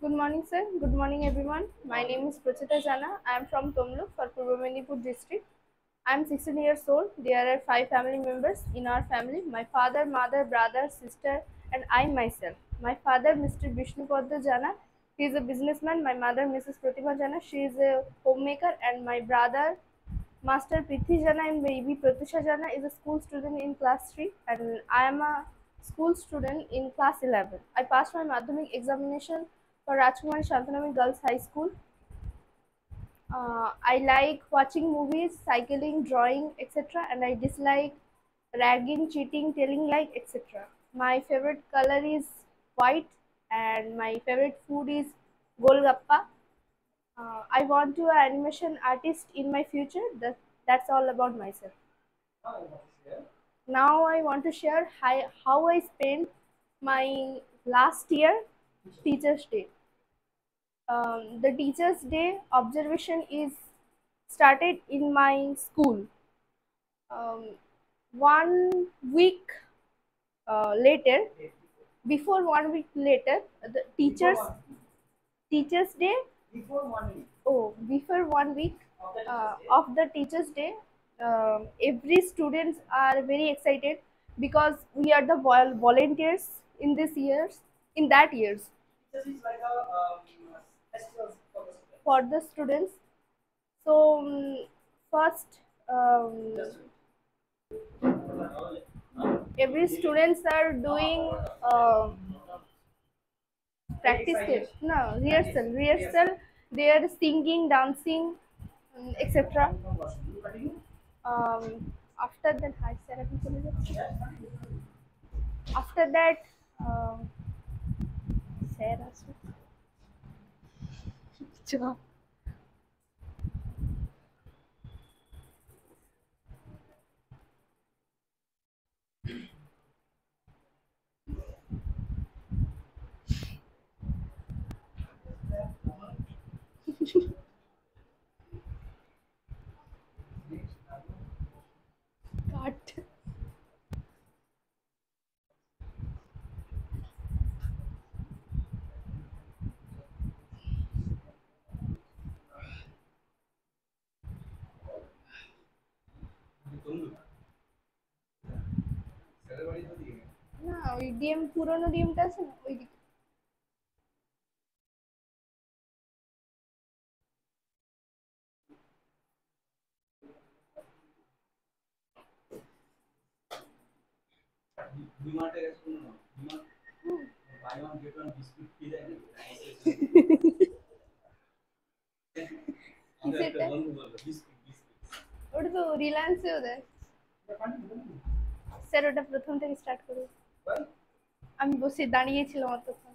Good morning, sir. Good morning, everyone. My name is Prachita Jana. I am from Tomlu for Purba Medinipur district. I am 16 years old. There are five family members in our family: my father, mother, brother, sister, and I myself. My father, Mr. Vishnupadda Jana, he is a businessman. My mother, Mrs. Pratima Jana, she is a homemaker, and my brother, Master Prithi Jana and baby Pratusha Jana is a school student in class 3 and I am a school student in class 11. I passed my Madhyamik examination for Rajkumari Shantanami Girls High School. I like watching movies, cycling, drawing, etc. and I dislike ragging, cheating, telling like etc. My favorite color is white and my favorite food is golgappa. I want to be an animation artist in my future. That's all about myself. Now I want to share how I spent my last year Teachers Day. The Teachers Day observation is started in my school. Um, 1 week later, before 1 week later, the Teachers Day. Oh, before 1 week of the Teachers Day, every students are very excited because we are the volunteers in this years, in that years for the students. So first, um, every students are doing practice test. No, rehearsal. They are singing, dancing, etc. After that, hi, sir, আপনি চলে যাচ্ছেন? After that, sir আসবে। চ। কাট। না, ওই DM পুরনো ডিএমটা আছে না ওই দিকে। কি সেটা? ওটা তো রিলায়েন্সেও দেয়। স্যার ওটা প্রথম থেকে স্টার্ট করুন। আমি বসে দাঁড়িয়েছিলাম অতক্ষণ।